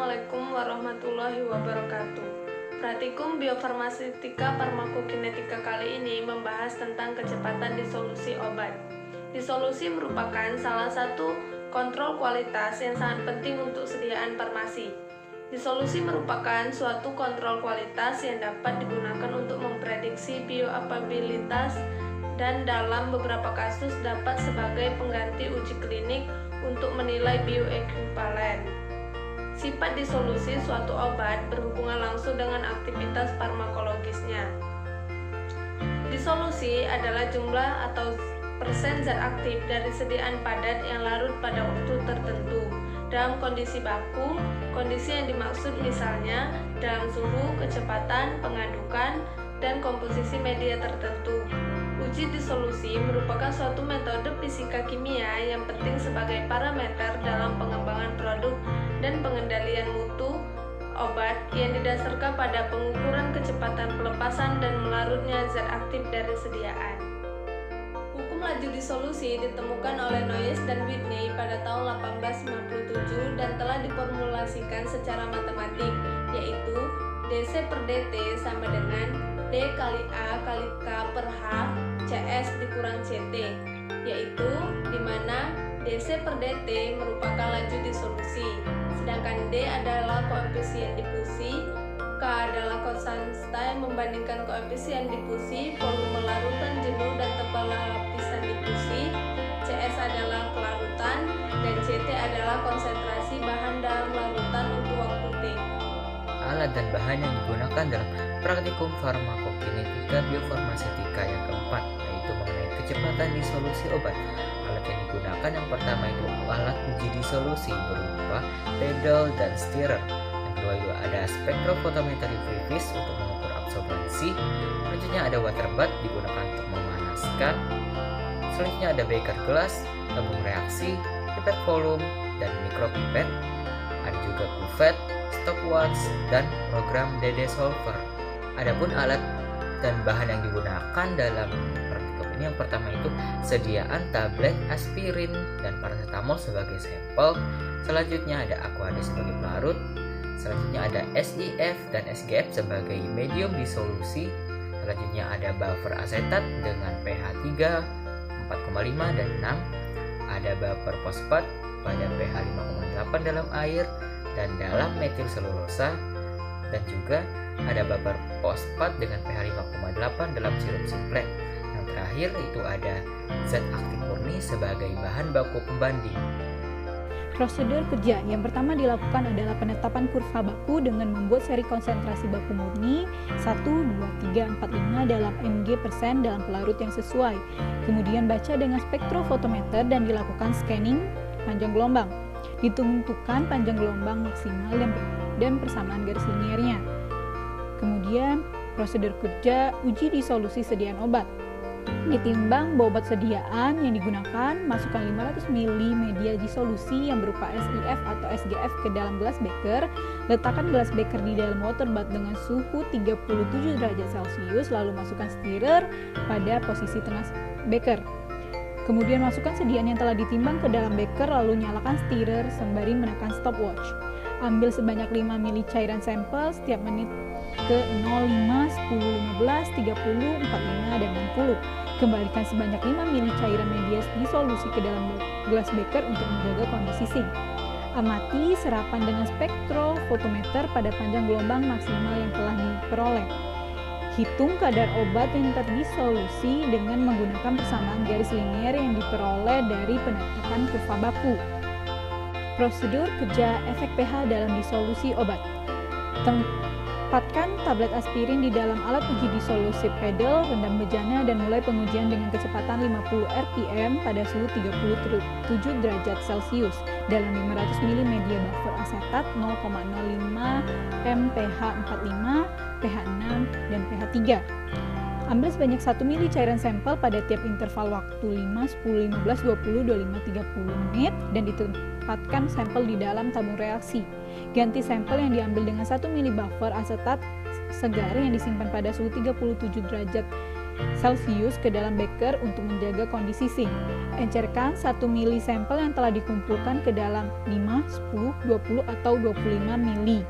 Assalamualaikum warahmatullahi wabarakatuh. Praktikum biofarmaseutika farmakokinetika kali ini membahas tentang kecepatan disolusi obat. Disolusi merupakan salah satu kontrol kualitas yang sangat penting untuk sediaan farmasi. Disolusi merupakan suatu kontrol kualitas yang dapat digunakan untuk memprediksi bioavailabilitas dan dalam beberapa kasus dapat sebagai pengganti uji klinik untuk menilai bioekuivalen. Sifat disolusi suatu obat berhubungan langsung dengan aktivitas farmakologisnya. Disolusi adalah jumlah atau persen zat aktif dari sediaan padat yang larut pada waktu tertentu dalam kondisi baku. Kondisi yang dimaksud misalnya dalam suhu, kecepatan, pengadukan, dan komposisi media tertentu. Uji disolusi merupakan suatu metode fisika kimia yang penting sebagai parameter dalam pengembangan produk dan pengendalian mutu obat yang didasarkan pada pengukuran kecepatan pelepasan dan melarutnya zat aktif dari sediaan. Hukum laju disolusi ditemukan oleh Noyes dan Whitney pada tahun 1897 dan telah diformulasikan secara matematik, yaitu dC per dt sama dengan D kali A kali K per H CS dikurang CT, yaitu di mana dC per dt merupakan laju disolusi, sedangkan D adalah koefisien difusi, K adalah konstanta yang membandingkan koefisien difusi, volume larutan jenuh dan tebal lapisan difusi, CS adalah kelarutan, dan CT adalah konsentrasi bahan dalam larutan untuk waktu T. Alat dan bahan yang digunakan dalam praktikum farmakokinetika biofarmaseutika yang keempat, yaitu mengenai kecepatan disolusi obat. Alat yang digunakan yang pertama itu alat uji disolusi berupa pedal dan stirrer. Yang kedua itu ada spektrofotometri Frivis untuk mengukur absorbensi. Selanjutnya ada water bath digunakan untuk memanaskan. Selanjutnya ada beaker gelas, tabung reaksi, pipet volume, dan mikropipet. Ada juga kuvet, stopwatch, dan program DD solver. Adapun alat dan bahan yang digunakan dalam praktikum ini yang pertama itu sediaan tablet aspirin dan paracetamol sebagai sampel. Selanjutnya ada Aquades sebagai pelarut. Selanjutnya ada SIF dan SGF sebagai medium disolusi. Selanjutnya ada buffer asetat dengan pH 3, 4,5 dan 6. Ada buffer fosfat pada pH 5,8 dalam air dan dalam metil selulosa, dan juga ada buffer fosfat dengan pH 5,8 dalam sirup simplex. Yang terakhir itu ada zat aktif murni sebagai bahan baku pembanding. Prosedur kerja yang pertama dilakukan adalah penetapan kurva baku dengan membuat seri konsentrasi baku murni 1, 2, 3, 4, 5 dalam mg% dalam pelarut yang sesuai. Kemudian baca dengan spektrofotometer dan dilakukan scanning panjang gelombang. Ditentukan panjang gelombang maksimal dan persamaan garis liniernya. Kemudian prosedur kerja uji disolusi sediaan obat. Ditimbang bobot sediaan yang digunakan, masukkan 500 ml media disolusi yang berupa SIF atau SGF ke dalam gelas beker. Letakkan gelas beker di dalam water bath dengan suhu 37 derajat Celcius, lalu masukkan stirrer pada posisi tengah beker. Kemudian masukkan sediaan yang telah ditimbang ke dalam beker, lalu nyalakan stirrer sembari menekan stopwatch. Ambil sebanyak 5 ml cairan sampel setiap menit ke 0,5, 10, 15, 30, 45, dan 60. Kembalikan sebanyak 5 ml cairan media disolusi ke dalam gelas beker untuk menjaga kondisi sink. Amati serapan dengan spektrofotometer pada panjang gelombang maksimal yang telah diperoleh. Hitung kadar obat yang terdisolusi dengan menggunakan persamaan garis linier yang diperoleh dari penetapan kurva baku. Prosedur kerja efek pH dalam disolusi obat. Tempatkan tablet aspirin di dalam alat uji disolusi pedal, rendam bejana, dan mulai pengujian dengan kecepatan 50 rpm pada suhu 37 derajat Celcius dalam 500 ml media buffer asetat 0,05 mpH 45, pH 6, dan pH 3. Ambil sebanyak 1 ml cairan sampel pada tiap interval waktu 5, 10, 15, 20, 25, 30 menit dan ditempatkan sampel di dalam tabung reaksi. Ganti sampel yang diambil dengan 1 ml buffer asetat segar yang disimpan pada suhu 37 derajat Celcius ke dalam beker untuk menjaga kondisi sink. Encerkan 1 mili sampel yang telah dikumpulkan ke dalam 5, 10, 20 atau 25 mili.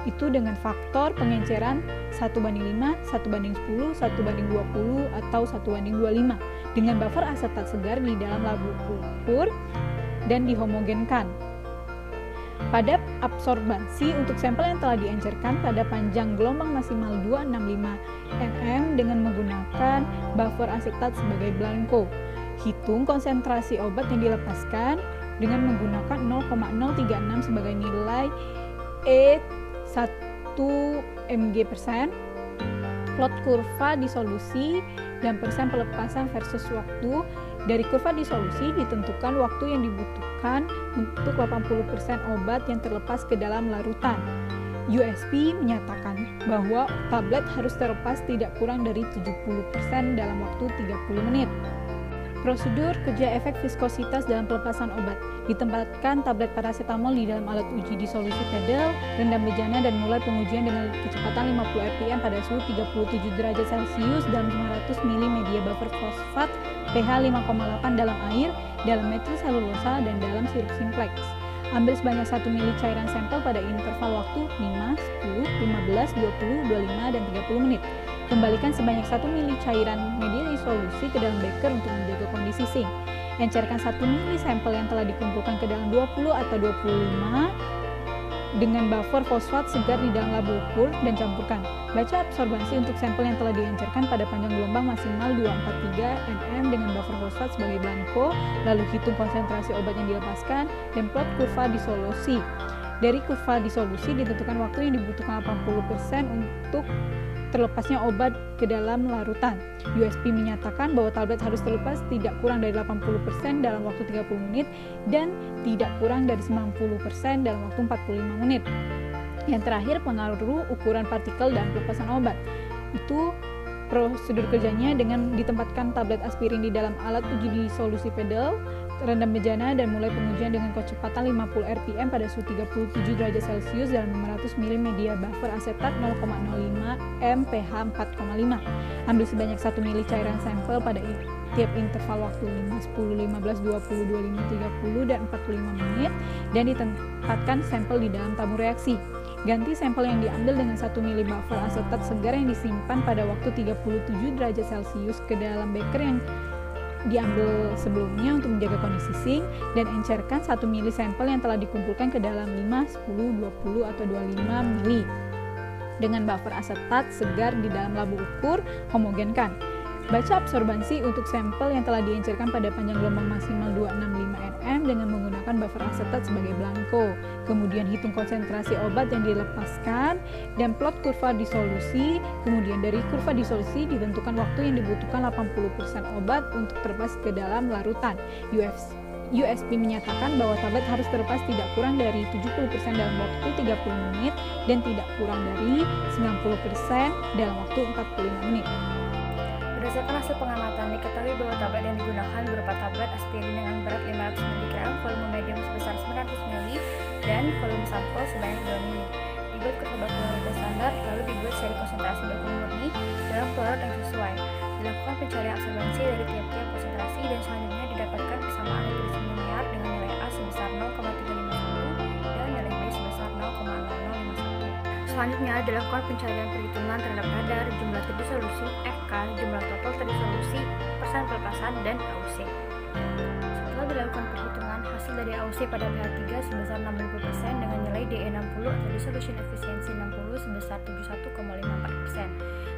Itu dengan faktor pengenceran 1:5, 1:10, 1:20, atau 1:25 dengan buffer asetat segar di dalam labu ukur dan dihomogenkan. Pada absorbansi untuk sampel yang telah diencerkan pada panjang gelombang maksimal 265 mm dengan menggunakan buffer asetat sebagai blanko. Hitung konsentrasi obat yang dilepaskan dengan menggunakan 0,036 sebagai nilai E1 mg%, plot kurva disolusi dan persen pelepasan versus waktu. Dari kurva disolusi ditentukan waktu yang dibutuhkan untuk 80% obat yang terlepas ke dalam larutan. USP menyatakan bahwa tablet harus terlepas tidak kurang dari 70% dalam waktu 30 menit. Prosedur kerja efek viskositas dalam pelepasan obat. Ditempatkan tablet paracetamol di dalam alat uji disolusi pedal, rendam bejana dan mulai pengujian dengan kecepatan 50 rpm pada suhu 37 derajat Celcius dalam 500 ml media buffer fosfat pH 5,8 dalam air, dalam metil selulosa dan dalam sirup simplex. Ambil sebanyak 1 mili cairan sampel pada interval waktu 5, 10, 15, 20, 25, dan 30 menit. Kembalikan sebanyak 1 mili cairan media disolusi ke dalam beker untuk menjaga kondisi sink. Encerkan 1 mili sampel yang telah dikumpulkan ke dalam 20 atau 25 dengan buffer fosfat segar di dalam labu ukur dan campurkan. Baca absorbansi untuk sampel yang telah diencerkan pada panjang gelombang maksimal 243 mm dengan buffer fosfat sebagai blanko, lalu hitung konsentrasi obat yang dilepaskan dan plot kurva disolusi. Dari kurva disolusi ditentukan waktu yang dibutuhkan 80% untuk terlepasnya obat ke dalam larutan. USP menyatakan bahwa tablet harus terlepas tidak kurang dari 80% dalam waktu 30 menit dan tidak kurang dari 90% dalam waktu 45 menit. Yang terakhir, pengaruh ukuran partikel dan pelepasan obat. Itu prosedur kerjanya dengan ditempatkan tablet aspirin di dalam alat uji disolusi pedal, rendam bejana dan mulai pengujian dengan kecepatan 50 rpm pada suhu 37 derajat Celcius dalam 500 ml media buffer asetat 0,05 m pH 4,5. Ambil sebanyak 1 mili cairan sampel pada tiap interval waktu 5, 10, 15, 20, 25, 30 dan 45 menit dan ditempatkan sampel di dalam tabung reaksi. Ganti sampel yang diambil dengan 1 mili buffer asetat segar yang disimpan pada waktu 37 derajat Celcius ke dalam beker yang diambil sebelumnya untuk menjaga kondisi sink dan encerkan 1 mili sampel yang telah dikumpulkan ke dalam 5, 10, 20 atau 25 mili dengan buffer asetat segar di dalam labu ukur, homogenkan. Baca absorbansi untuk sampel yang telah diencerkan pada panjang gelombang maksimal 265 mm dengan menggunakan buffer asetat sebagai blanko. Kemudian hitung konsentrasi obat yang dilepaskan dan plot kurva disolusi. Kemudian dari kurva disolusi ditentukan waktu yang dibutuhkan 80% obat untuk terlepas ke dalam larutan. USP menyatakan bahwa tablet harus terlepas tidak kurang dari 70% dalam waktu 30 menit dan tidak kurang dari 90% dalam waktu 45 menit. Berdasarkan hasil pengamatan, diketahui bahwa tablet yang digunakan berupa tablet aspirin dengan berat 500 mg, volume medium sebesar 900 ml, dan volume sampel sebanyak 2 ml. Dibuat kurva baku yang standar, lalu dibuat seri konsentrasi baku murni dalam pelorot yang sesuai. Dilakukan pencarian absorbansi dari tiap-tiap konsentrasi dan selanjutnya didapatkan persamaan reduksi linear dengan nilai A sebesar 0,351 dan nilai B sebesar 0,0051. Selanjutnya dilakukan pencarian perhitungan terhadap kadar, jumlah terdisolusi, FK, jumlah total terdisolusi, persen pelepasan, dan AUC. Setelah dilakukan perhitungan, hasil dari AUC pada pH 3 sebesar 60% dengan nilai DE60 atau dissolution efficiency 60 sebesar 71,54%.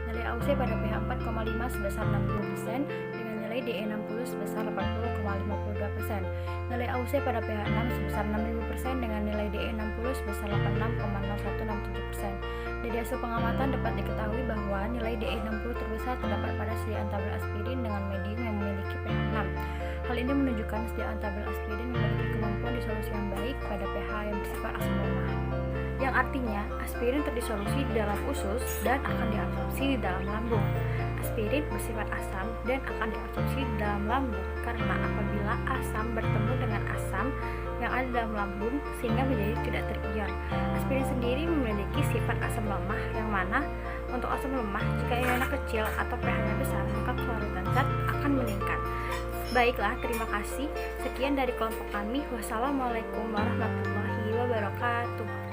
Nilai AUC pada pH 4,5 sebesar 60% dengan nilai DE60 sebesar 80,52%. Nilai AUC pada pH 6 sebesar 60% dengan nilai DE60 sebesar 86,0167%. Dari hasil pengamatan dapat diketahui bahwa nilai DE60 terbesar terdapat pada sediaan tabel aspirin dengan medium yang memiliki pH 6. Hal ini menunjukkan sediaan tabel aspirin memiliki kemampuan disolusi yang baik pada pH yang bersifat asam lemah, yang artinya aspirin terdisolusi di dalam usus dan akan diabsorpsi di dalam lambung. Aspirin bersifat asam dan akan diabsorpsi di dalam lambung karena apabila asam bertemu dengan asam yang ada dalam lambung sehingga menjadi tidak terion. Aspirin sendiri memiliki sifat asam lemah yang mana Untuk asam lemah, jika ionnya kecil atau pH-nya besar, maka kelautan zat akan meningkat. Baiklah, terima kasih. Sekian dari kelompok kami. Wassalamualaikum warahmatullahi wabarakatuh.